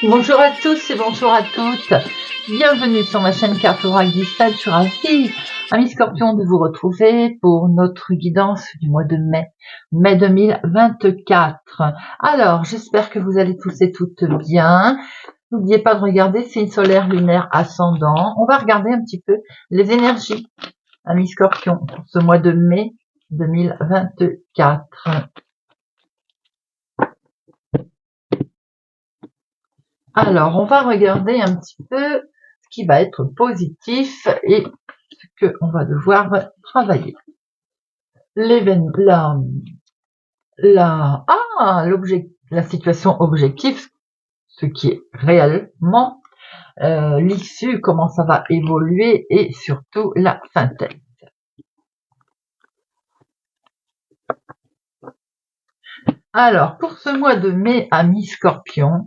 Bonjour à tous et bonjour à toutes. Bienvenue sur ma chaîne Cartorac Distal. Je suis ravie, amis Scorpions, de vous retrouver pour notre guidance du mois de mai 2024. Alors, j'espère que vous allez tous et toutes bien. N'oubliez pas de regarder signe solaire, lunaire, ascendant. On va regarder un petit peu les énergies, amis Scorpions, pour ce mois de mai 2024. Alors, on va regarder un petit peu ce qui va être positif et ce qu'on va devoir travailler. L'événement, la situation objective, ce qui est réellement l'issue, comment ça va évoluer et surtout la synthèse. Alors, pour ce mois de mai, amis Scorpions,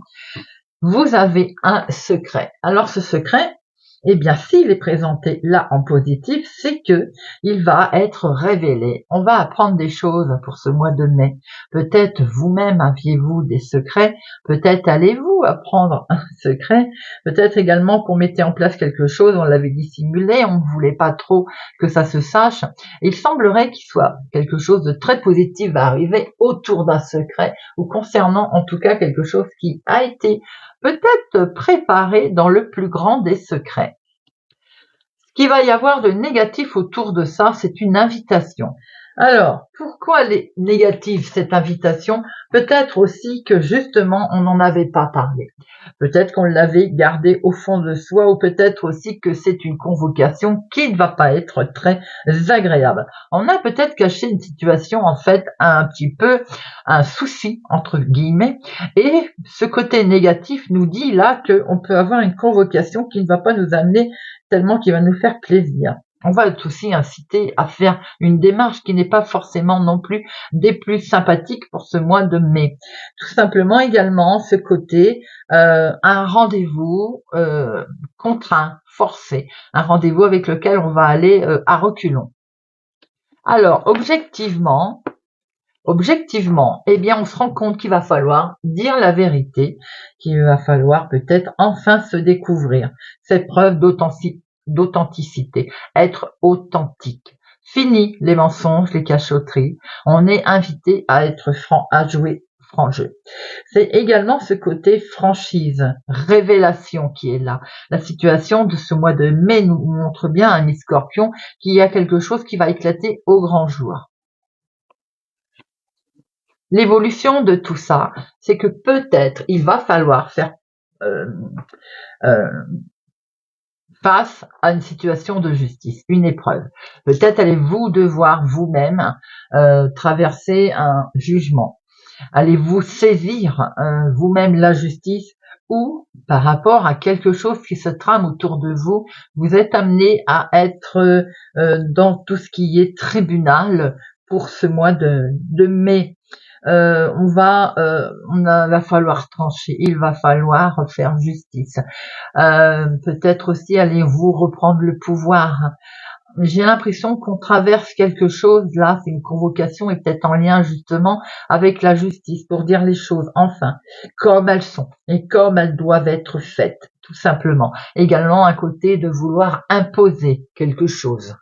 vous avez un secret. Alors, ce secret, eh bien, s'il est présenté là en positif, c'est que il va être révélé. On va apprendre des choses pour ce mois de mai. Peut-être vous-même aviez-vous des secrets. Peut-être allez-vous apprendre un secret. Peut-être également qu'on mettait en place quelque chose, on l'avait dissimulé, on ne voulait pas trop que ça se sache. Il semblerait qu'il soit quelque chose de très positif va arriver autour d'un secret ou concernant en tout cas quelque chose qui a été peut-être préparé dans le plus grand des secrets. Ce qu'il va y avoir de négatif autour de ça, c'est une invitation. Alors, pourquoi elle est négative, cette invitation? Peut-être aussi que justement, on n'en avait pas parlé. Peut-être qu'on l'avait gardé au fond de soi, ou peut-être aussi que c'est une convocation qui ne va pas être très agréable. On a peut-être caché une situation, en fait, un petit peu un souci, entre guillemets, et ce côté négatif nous dit là qu'on peut avoir une convocation qui ne va pas nous amener tellement, qui va nous faire plaisir. On va être aussi incité à faire une démarche qui n'est pas forcément non plus des plus sympathiques pour ce mois de mai. Tout simplement également ce côté, un rendez-vous contraint, forcé, un rendez-vous avec lequel on va aller à reculons. Alors, objectivement, eh bien, on se rend compte qu'il va falloir dire la vérité, qu'il va falloir peut-être enfin se découvrir. Cette preuve d'authenticité, être authentique. Fini les mensonges, les cachotteries. On est invité à être franc, à jouer franc jeu. C'est également ce côté franchise, révélation qui est là. La situation de ce mois de mai nous montre bien, amis Scorpions, qu'il y a quelque chose qui va éclater au grand jour. L'évolution de tout ça, c'est que peut-être il va falloir faire face à une situation de justice, une épreuve. Peut-être allez-vous devoir vous-même traverser un jugement. Allez-vous saisir vous-même la justice ou par rapport à quelque chose qui se trame autour de vous, vous êtes amené à être dans tout ce qui est tribunal pour ce mois de mai. Va falloir trancher, il va falloir faire justice. Peut-être aussi allez-vous reprendre le pouvoir. J'ai l'impression qu'on traverse quelque chose là, c'est une convocation et peut-être en lien justement avec la justice pour dire les choses enfin comme elles sont et comme elles doivent être faites, tout simplement. Également un côté de vouloir imposer quelque chose.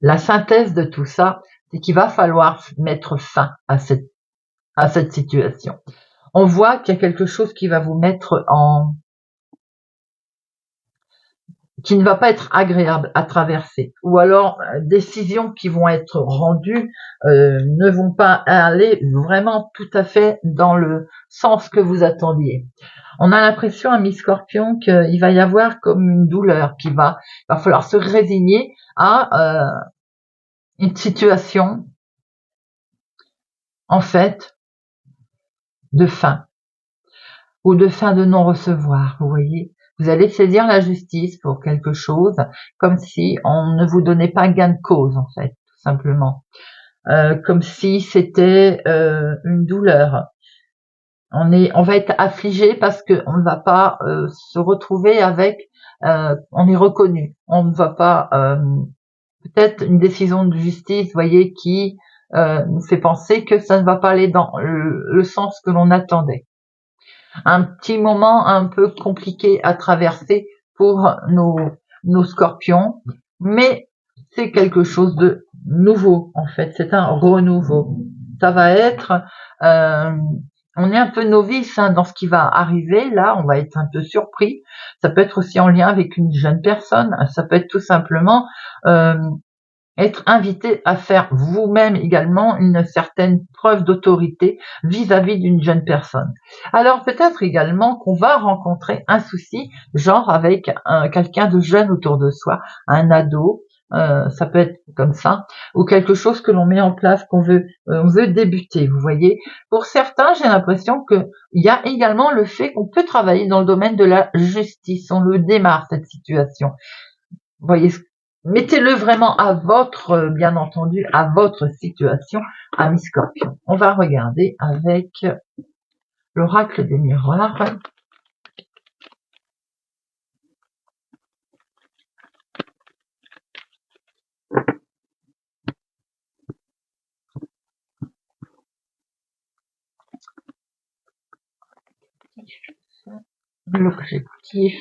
La synthèse de tout ça, c'est qu'il va falloir mettre fin à cette situation. On voit qu'il y a quelque chose qui va vous mettre qui ne va pas être agréable à traverser, ou alors décisions qui vont être rendues ne vont pas aller vraiment tout à fait dans le sens que vous attendiez. On a l'impression, amis Scorpions, qu'il va y avoir comme une douleur il va falloir se résigner à une situation, en fait, de fin, ou de fin de non-recevoir, vous voyez. Vous allez saisir la justice pour quelque chose, comme si on ne vous donnait pas gain de cause, en fait, tout simplement. Comme si c'était une douleur. On va être affligé parce qu'on ne va pas se retrouver avec, on est reconnu. On ne va pas, peut-être une décision de justice, voyez, qui nous fait penser que ça ne va pas aller dans le sens que l'on attendait. un petit moment un peu compliqué à traverser pour nos scorpions, mais c'est quelque chose de nouveau en fait, c'est un renouveau. Ça va être, on est un peu novice dans ce qui va arriver, là on va être un peu surpris, ça peut être aussi en lien avec une jeune personne, ça peut être tout simplement être invité à faire vous-même également une certaine preuve d'autorité vis-à-vis d'une jeune personne. Alors peut-être également qu'on va rencontrer un souci, genre avec quelqu'un de jeune autour de soi, un ado, ça peut être comme ça, ou quelque chose que l'on met en place, qu'on veut, on veut débuter, vous voyez. Pour certains, j'ai l'impression que il y a également le fait qu'on peut travailler dans le domaine de la justice, on le démarre cette situation. Vous voyez, mettez-le vraiment à votre, bien entendu, à votre situation, ami Scorpion. On va regarder avec l'oracle des miroirs. L'objectif.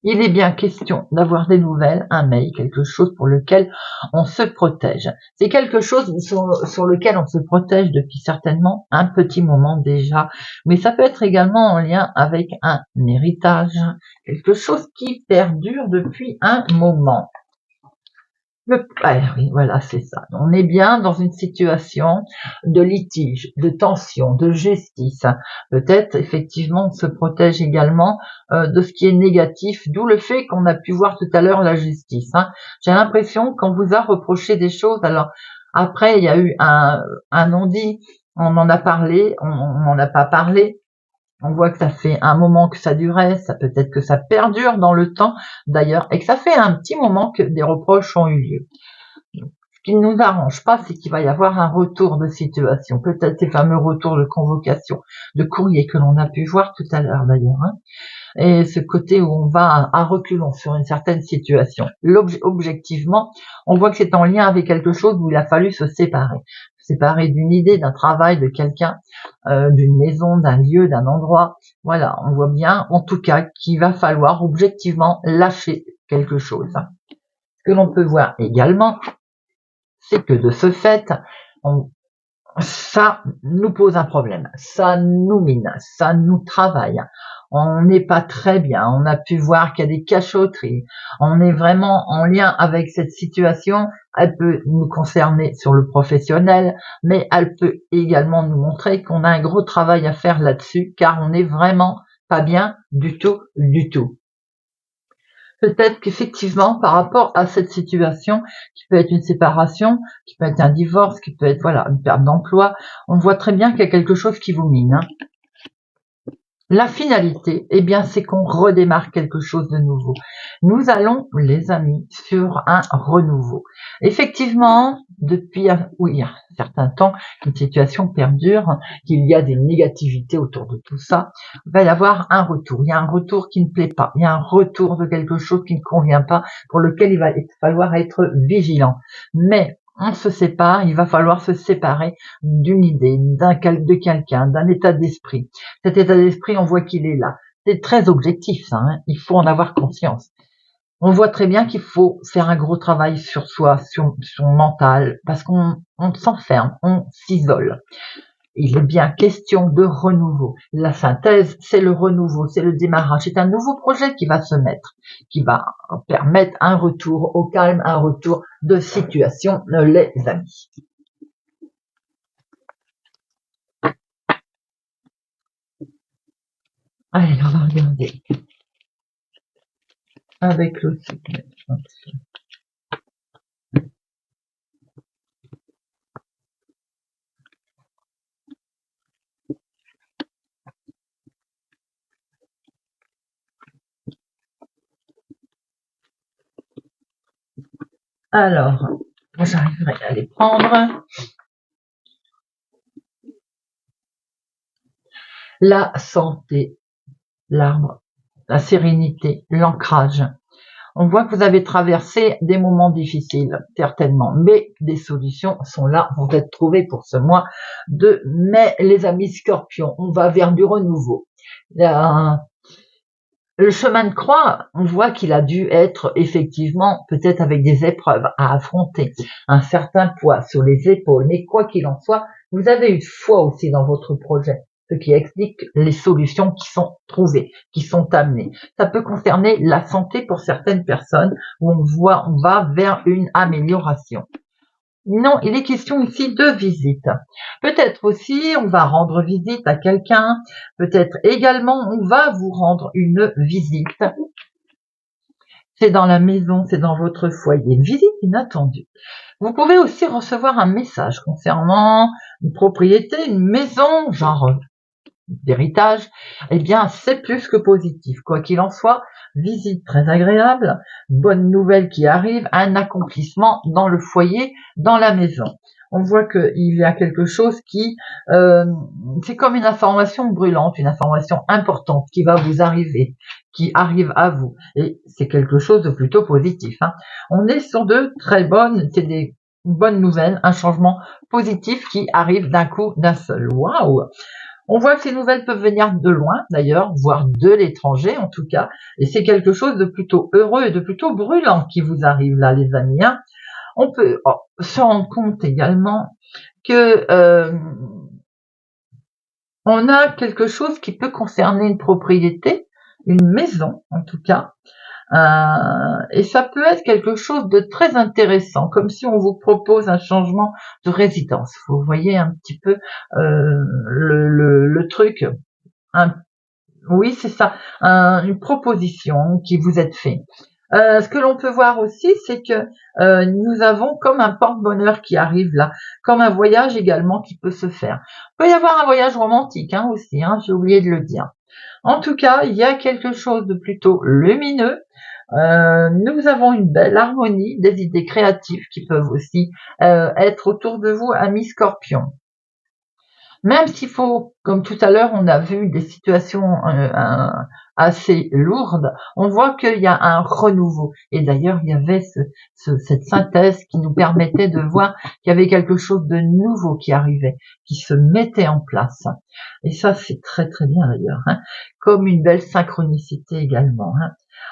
Il est bien question d'avoir des nouvelles, un mail, quelque chose pour lequel on se protège. C'est quelque chose sur lequel on se protège depuis certainement un petit moment déjà, mais ça peut être également en lien avec un héritage, quelque chose qui perdure depuis un moment. Oui, voilà, c'est ça. On est bien dans une situation de litige, de tension, de justice. Peut-être, effectivement, on se protège également de ce qui est négatif, d'où le fait qu'on a pu voir tout à l'heure la justice. J'ai l'impression qu'on vous a reproché des choses. Alors, après, il y a eu un non-dit, on en a parlé, on n'en a pas parlé. On voit que ça fait un moment que ça durait, ça peut-être que ça perdure dans le temps d'ailleurs, et que ça fait un petit moment que des reproches ont eu lieu. Ce qui ne nous arrange pas, c'est qu'il va y avoir un retour de situation, peut-être ces fameux retours de convocation, de courrier que l'on a pu voir tout à l'heure d'ailleurs, et ce côté où on va à reculons sur une certaine situation. Objectivement, on voit que c'est en lien avec quelque chose où il a fallu se séparer d'une idée, d'un travail, de quelqu'un, d'une maison, d'un lieu, d'un endroit. Voilà, on voit bien en tout cas qu'il va falloir objectivement lâcher quelque chose. Ce que l'on peut voir également, c'est que de ce fait, ça nous pose un problème, ça nous mine, ça nous travaille. On n'est pas très bien, on a pu voir qu'il y a des cachotteries, on est vraiment en lien avec cette situation, elle peut nous concerner sur le professionnel, mais elle peut également nous montrer qu'on a un gros travail à faire là-dessus, car on n'est vraiment pas bien du tout, du tout. Peut-être qu'effectivement, par rapport à cette situation, qui peut être une séparation, qui peut être un divorce, qui peut être voilà une perte d'emploi, on voit très bien qu'il y a quelque chose qui vous mine. La finalité, eh bien, c'est qu'on redémarre quelque chose de nouveau. Nous allons, les amis, sur un renouveau. Effectivement, depuis un certain temps, une situation perdure, qu'il y a des négativités autour de tout ça, il va y avoir un retour. Il y a un retour qui ne plaît pas. Il y a un retour de quelque chose qui ne convient pas, pour lequel il va falloir être vigilant. Mais on se sépare, il va falloir se séparer d'une idée, de quelqu'un, d'un état d'esprit. Cet état d'esprit, on voit qu'il est là. C'est très objectif, ça, il faut en avoir conscience. On voit très bien qu'il faut faire un gros travail sur soi, sur son mental, parce qu'on s'enferme, on s'isole. Il est bien question de renouveau. La synthèse, c'est le renouveau, c'est le démarrage. C'est un nouveau projet qui va se mettre, qui va permettre un retour au calme, un retour de situation, les amis. Allez, on va regarder avec le cycle. Alors, j'arriverai à les prendre. La santé, l'arbre, la sérénité, l'ancrage. On voit que vous avez traversé des moments difficiles, certainement, mais des solutions sont là, vont être trouvées pour ce mois de mai, les amis Scorpions. On va vers du renouveau. Le chemin de croix, on voit qu'il a dû être effectivement peut-être avec des épreuves à affronter, un certain poids sur les épaules, mais quoi qu'il en soit, vous avez eu foi aussi dans votre projet, ce qui explique les solutions qui sont trouvées, qui sont amenées. Ça peut concerner la santé pour certaines personnes où on va vers une amélioration. Non, il est question ici de visite. Peut-être aussi, on va rendre visite à quelqu'un. Peut-être également, on va vous rendre une visite. C'est dans la maison, c'est dans votre foyer. Une visite inattendue. Vous pouvez aussi recevoir un message concernant une propriété, une maison, genre d'héritage, eh bien, c'est plus que positif. Quoi qu'il en soit, visite très agréable, bonne nouvelle qui arrive, un accomplissement dans le foyer, dans la maison. On voit qu'il y a quelque chose qui, c'est comme une information brûlante, une information importante qui va vous arriver, qui arrive à vous. Et c'est quelque chose de plutôt positif. Hein. On est sur de très bonnes, c'est des bonnes nouvelles, un changement positif qui arrive d'un coup, d'un seul. Waouh! On voit que ces nouvelles peuvent venir de loin, d'ailleurs, voire de l'étranger en tout cas, et c'est quelque chose de plutôt heureux et de plutôt brûlant qui vous arrive là, les amis. Hein. On peut se rendre compte également que on a quelque chose qui peut concerner une propriété, une maison en tout cas, et ça peut être quelque chose de très intéressant, comme si on vous propose un changement de résidence. Vous voyez un petit peu le truc. Oui, c'est ça, une proposition qui vous est faite. Ce que l'on peut voir aussi, c'est que nous avons comme un porte-bonheur qui arrive là, comme un voyage également qui peut se faire. Il peut y avoir un voyage romantique aussi, j'ai oublié de le dire. En tout cas, il y a quelque chose de plutôt lumineux. Nous avons une belle harmonie, des idées créatives qui peuvent aussi être autour de vous, amis Scorpions. Même s'il faut, comme tout à l'heure, on a vu des situations assez lourdes, on voit qu'il y a un renouveau. Et d'ailleurs, il y avait cette synthèse qui nous permettait de voir qu'il y avait quelque chose de nouveau qui arrivait, qui se mettait en place. Et ça, c'est très très bien d'ailleurs, comme une belle synchronicité également.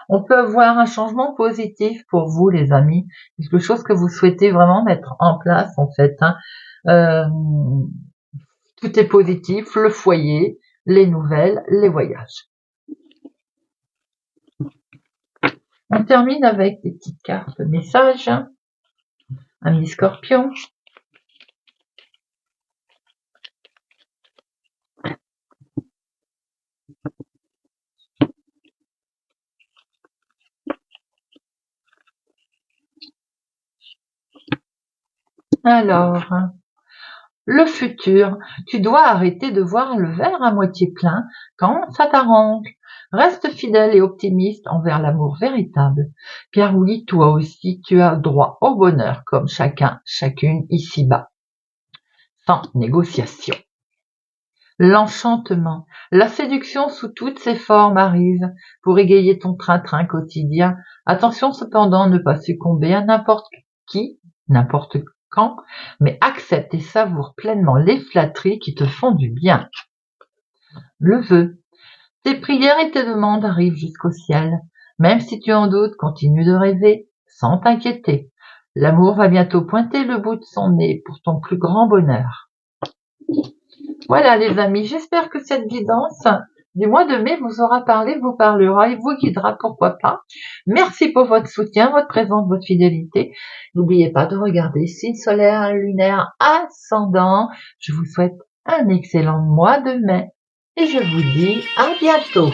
On peut avoir un changement positif pour vous, les amis, quelque chose que vous souhaitez vraiment mettre en place, en fait. Tout est positif, le foyer, les nouvelles, les voyages. On termine avec des petites cartes messages. Amis Scorpion. Alors, le futur, tu dois arrêter de voir le verre à moitié plein quand ça t'arrange. Reste fidèle et optimiste envers l'amour véritable, car oui, toi aussi, tu as droit au bonheur comme chacun, chacune ici-bas, sans négociation. L'enchantement, la séduction sous toutes ses formes arrive pour égayer ton train-train quotidien. Attention cependant, ne pas succomber à n'importe qui, n'importe quand, mais accepte et savoure pleinement les flatteries qui te font du bien. Le vœu. Tes prières et tes demandes arrivent jusqu'au ciel. Même si tu en doutes, continue de rêver, sans t'inquiéter. L'amour va bientôt pointer le bout de son nez pour ton plus grand bonheur. Voilà les amis, j'espère que cette guidance du mois de mai vous aura parlé, vous parlera et vous guidera, pourquoi pas. Merci pour votre soutien, votre présence, votre fidélité. N'oubliez pas de regarder signe solaire, lunaire, ascendant. Je vous souhaite un excellent mois de mai et je vous dis à bientôt.